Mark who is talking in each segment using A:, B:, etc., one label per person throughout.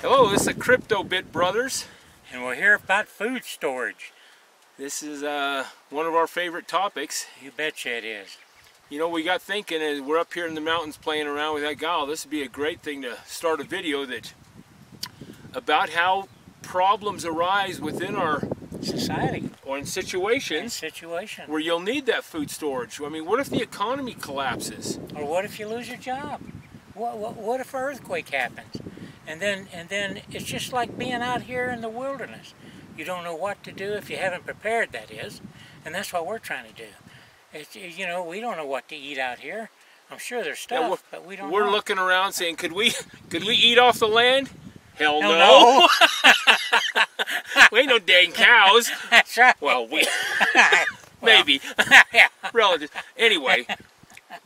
A: Hello, this is the Crypto Bit Brothers,
B: and we'll hear about food storage.
A: This is one of our favorite topics.
B: You betcha it is.
A: You know, we got thinking, and we're up here in the mountains playing around with that gal. This would be a great thing to start a video about how problems arise within our
B: society
A: or in situations where you'll need that food storage. I mean, what if the economy collapses?
B: Or what if you lose your job? What if an earthquake happens? And then it's just like being out here in the wilderness. You don't know what to do if you haven't prepared, that is. And that's what we're trying to do. It's, you know, we don't know what to eat out here. I'm sure there's stuff, but we don't know.
A: We're looking around saying, could we eat off the land? Hell no.
B: No.
A: We ain't no dang cows.
B: That's right.
A: Well, maybe. Relative. Anyway,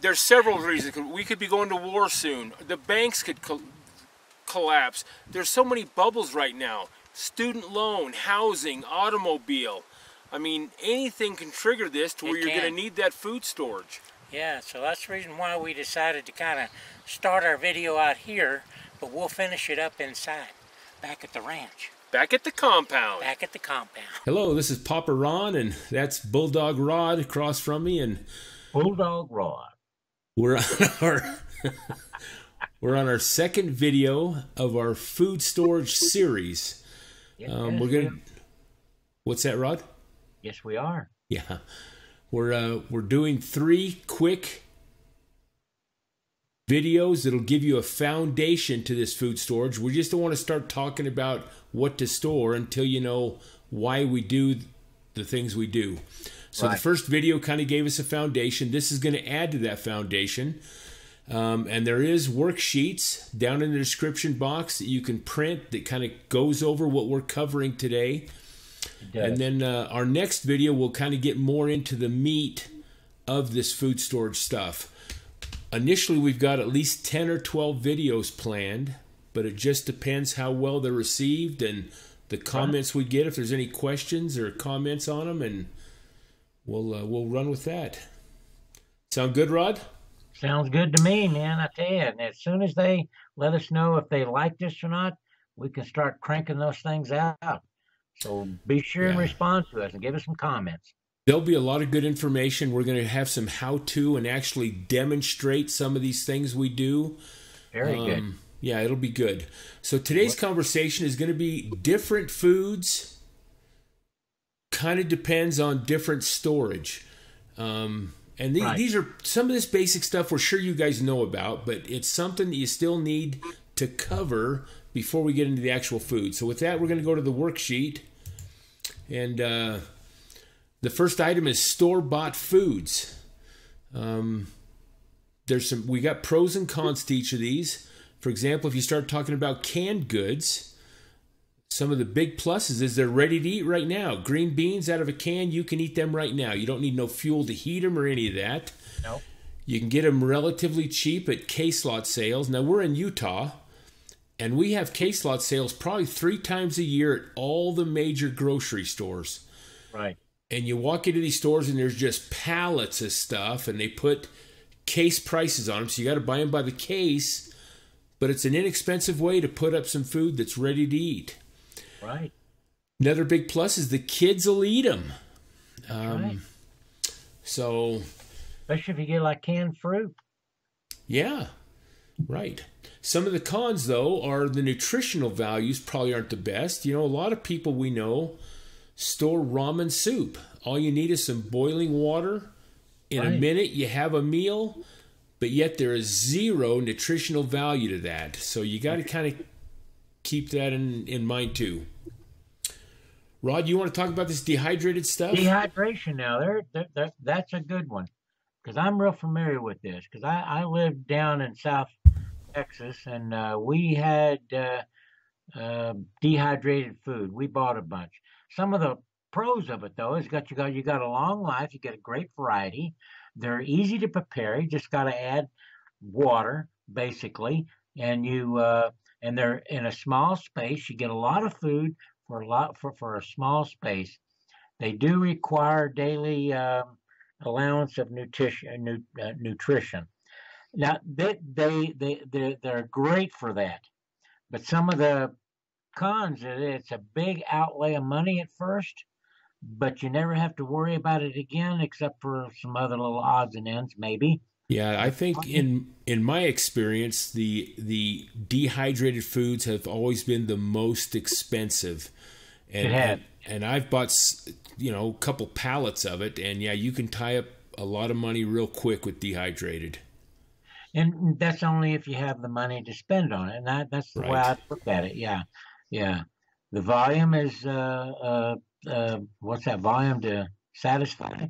A: there's several reasons. We could be going to war soon. The banks could collapse. There's so many bubbles right now. Student loan, housing, automobile. I mean, anything can trigger this to where you're going to need that food storage.
B: Yeah, so that's the reason why we decided to kind of start our video out here, but we'll finish it up inside, back at the ranch.
A: Back at the compound.
B: Back at the compound.
A: Hello, this is Papa Ron, and that's Bulldog Rod across from me, and
C: Bulldog Rod.
A: We're on our second video of our food storage series. We're gonna. What's that, Rod?
C: Yes, we are.
A: Yeah, we're doing 3 quick videos that'll give you a foundation to this food storage. We just don't want to start talking about what to store until you know why we do the things we do. So The first video kind of gave us a foundation. This is going to add to that foundation. And there is worksheets down in the description box that you can print that kind of goes over what we're covering today. And then our next video will kind of get more into the meat of this food storage stuff. Initially, we've got at least 10 or 12 videos planned, but it just depends how well they're received and the comments we get, if there's any questions or comments on them, and we'll run with that. Sound good, Rod?
C: Sounds good to me, man. I tell you, and as soon as they let us know if they like this or not, we can start cranking those things out. So be sure and respond to us and give us some comments.
A: There'll be a lot of good information. We're going to have some how-to and actually demonstrate some of these things we do.
C: Very good.
A: Yeah, it'll be good. So today's conversation is going to be different foods. Kind of depends on different storage. And these are some of this basic stuff we're sure you guys know about, but it's something that you still need to cover before we get into the actual food. So with that, we're going to go to the worksheet. And the first item is store-bought foods. We got pros and cons to each of these. For example, if you start talking about canned goods, some of the big pluses is they're ready to eat right now. Green beans out of a can, you can eat them right now. You don't need no fuel to heat them or any of that.
C: Nope.
A: You can get them relatively cheap at case-lot sales. Now, we're in Utah, and we have case-lot sales probably 3 times a year at all the major grocery stores.
C: Right.
A: And you walk into these stores, and there's just pallets of stuff, and they put case prices on them, so you got to buy them by the case, but it's an inexpensive way to put up some food that's ready to eat.
C: Right.
A: Another big plus is the kids will eat them.
C: Right.
A: So,
C: especially if you get like canned fruit.
A: Yeah, right. Some of the cons, though, are the nutritional values probably aren't the best. You know, a lot of people we know store ramen soup. All you need is some boiling water. In a minute, you have a meal, but yet there is 0 nutritional value to that. So you got to kind of keep that in mind too. Rod, you want to talk about this dehydrated stuff?
C: Dehydration now, that's a good one, because I'm real familiar with this, because I lived down in South Texas, and we had dehydrated food. We bought a bunch. Some of the pros of it, though, is you got a long life. You get a great variety. They're easy to prepare. You just got to add water, basically, and and they're in a small space. You get a lot of food for a small space. They do require daily allowance of nutrition. Now they're great for that, but some of the cons. It's a big outlay of money at first, but you never have to worry about it again, except for some other little odds and ends, maybe.
A: Yeah, I think in my experience, the dehydrated foods have always been the most expensive, and I've bought a couple pallets of it, and yeah, you can tie up a lot of money real quick with dehydrated.
C: And that's only if you have the money to spend on it, and that's the way I look at it. Yeah, yeah. The volume is what's that volume to satisfy?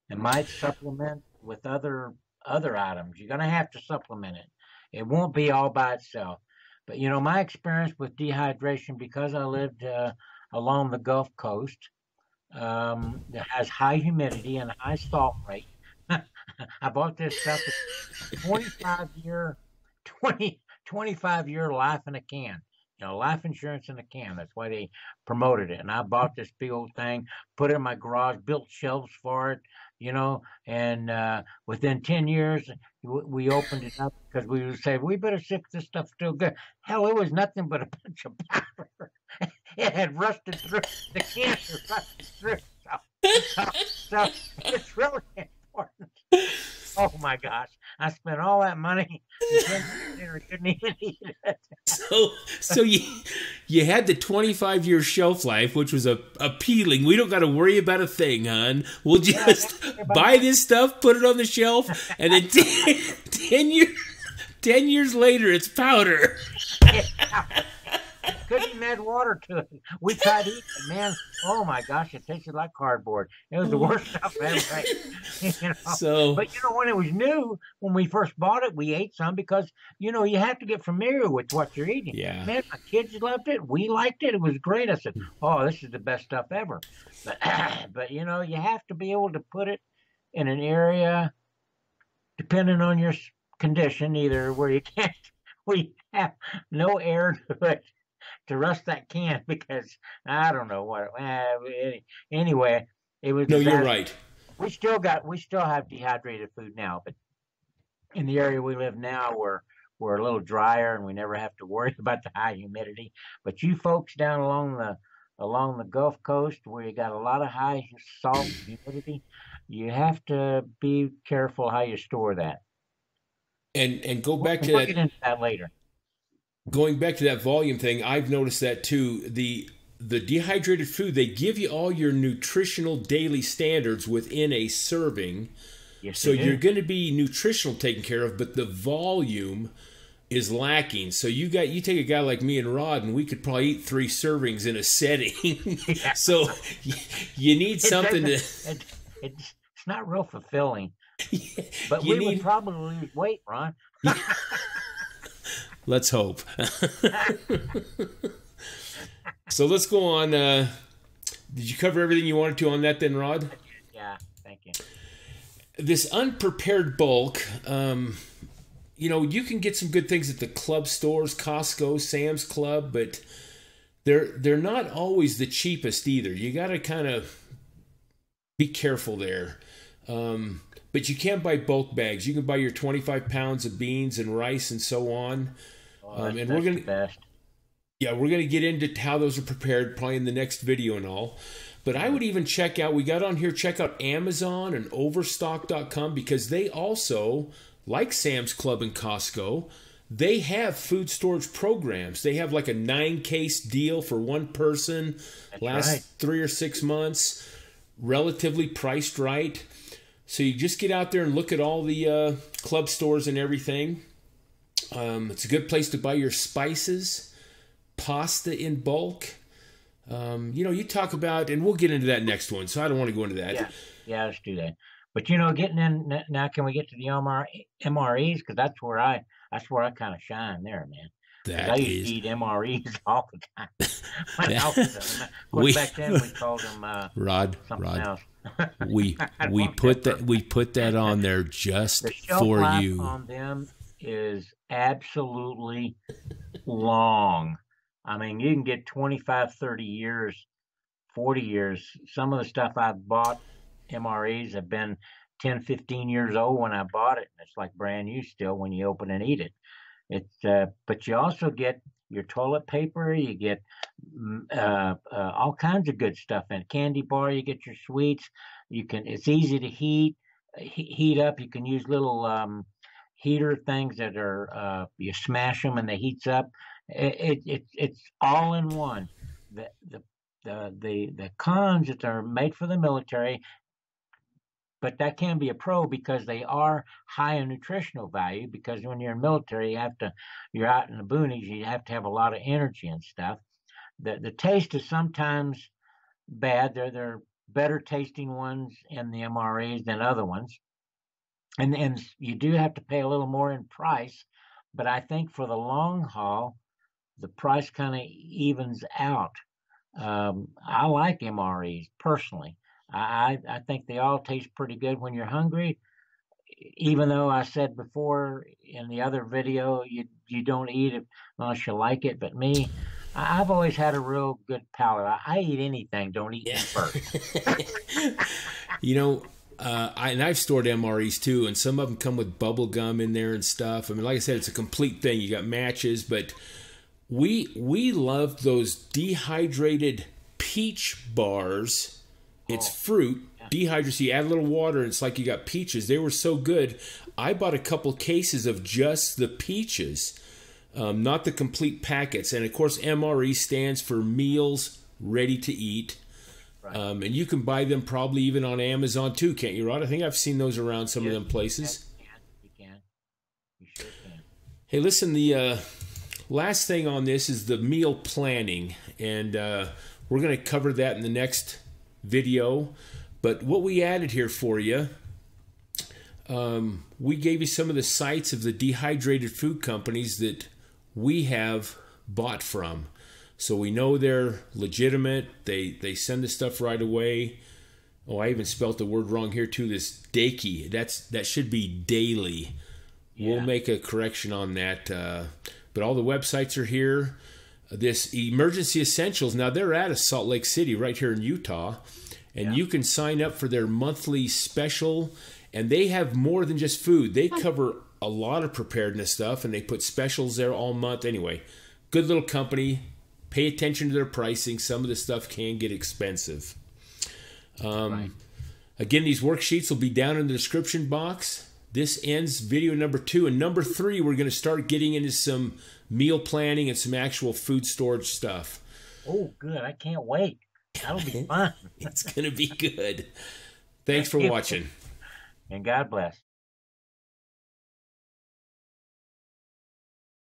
C: It might supplement with other items. You're going to have to supplement it. It won't be all by itself. But my experience with dehydration, because I lived along the Gulf Coast, that has high humidity and high salt rate. I bought this stuff at 25-year life in a can. Life insurance in a can. That's why they promoted it. And I bought this big old thing, put it in my garage, built shelves for it, and within 10 years, we opened it up because we would say, we better see if this stuff's still good. Hell, it was nothing but a bunch of powder. It had rusted through. The can was rusted through. So it's really important. Oh my gosh! I spent all that money and couldn't even eat it.
A: So you had the 25-year shelf life, which was appealing. We don't got to worry about a thing, hon. We'll just buy this stuff, put it on the shelf, and then 10 years later, it's powder.
C: Couldn't even add water to it. We tried eating it, man. Oh my gosh, it tasted like cardboard. It was the worst stuff ever. But when it was new, when we first bought it, we ate some because you have to get familiar with what you're eating.
A: Yeah.
C: Man, my kids loved it. We liked it. It was great. I said, "Oh, this is the best stuff ever." But you have to be able to put it in an area, depending on your condition, either where we have no air to it. To rust that can because I don't know what. Anyway, it was.
A: No, you're right.
C: We still have dehydrated food now, but in the area we live now, we're a little drier and we never have to worry about the high humidity. But you folks down along the Gulf Coast, where you got a lot of high salt humidity, you have to be careful how you store that.
A: And go back to
C: that. We'll get into that later.
A: Going back to that volume thing, I've noticed that too. The dehydrated food, they give you all your nutritional daily standards within a serving.
C: Yes,
A: so you're going to be nutritional taken care of, but the volume is lacking. So you take a guy like me and Rod, and we could probably eat 3 servings in a setting. Yeah. So you need something to.
C: It's not real fulfilling. But we would probably lose weight, Ron.
A: Let's hope. So let's go on. Did you cover everything you wanted to on that then, Rod?
C: Yeah, thank you.
A: This unprepared bulk, you can get some good things at the club stores, Costco, Sam's Club, but they're not always the cheapest either. You got to kind of be careful there. But you can't buy bulk bags. You can buy your 25 pounds of beans and rice and so on. And we're gonna get into how those are prepared probably in the next video and all. But I would even check out Amazon and Overstock.com because they also, like Sam's Club and Costco, they have food storage programs. They have like a 9-case deal for one person, lasts 3 or 6 months, relatively priced right. So you just get out there and look at all the club stores and everything. It's a good place to buy your spices, pasta in bulk. You talk about, and we'll get into that next one, so I don't want to go into that.
C: Yeah, let's do that. But getting in now, can we get to the MREs? Because that's where I kind of shine there, man. I used to eat MREs all the time. Back then we called them
A: Rod.
C: Else.
A: we put that on there just
C: the shelf
A: for
C: life
A: you.
C: On them is absolutely long. I mean, you can get 25, 30 years, 40 years. Some of the stuff I've bought, MREs, have been 10, 15 years old when I bought it. It's like brand new still when you open and eat it. But you also get your toilet paper, you get all kinds of good stuff in candy bar. You get your sweets. You can. It's easy to heat up. You can use little heater things that are you smash them and they heats up. It's all in one. The the the cons that are made for the military, but that can be a pro because they are high in nutritional value. Because when you're in military, you're out in the boonies, you have to have a lot of energy and stuff. The taste is sometimes bad. There are better tasting ones in the MREs than other ones, and you do have to pay a little more in price. But I think for the long haul, the price kind of evens out. I like MREs personally. I think they all taste pretty good when you're hungry. Even though I said before in the other video, you don't eat it unless you like it. But me, I've always had a real good palate. I eat anything. Don't eat me first.
A: You know, I've stored MREs too, and some of them come with bubble gum in there and stuff. I mean, like I said, it's a complete thing. You got matches, but we loved those dehydrated peach bars. It's fruit, dehydrated, so you add a little water, and it's like you got peaches. They were so good. I bought a couple cases of just the peaches, not the complete packets. And, of course, MRE stands for Meals Ready to Eat. Right. And you can buy them probably even on Amazon, too, can't you, Rod? I think I've seen those around some of them places.
C: You can. You sure can.
A: Hey, listen, the last thing on this is the meal planning. And we're going to cover that in the next video, but what we added here for you, we gave you some of the sites of the dehydrated food companies that we have bought from, so we know they're legitimate. They send the stuff right away. Oh, I even spelt the word wrong here too. This Daily, that should be daily. Yeah. We'll make a correction on that, but all the websites are here. This Emergency Essentials, now they're out of Salt Lake City right here in Utah, and you can sign up for their monthly special, and they have more than just food. They cover a lot of preparedness stuff, and they put specials there all month. Anyway, good little company. Pay attention to their pricing. Some of the stuff can get expensive. Right. Again, these worksheets will be down in the description box. This ends video number 2. And number 3, we're going to start getting into some meal planning and some actual food storage stuff.
C: Oh, good. I can't wait. That'll be fun.
A: It's going to be good. Thanks for watching.
C: And God bless.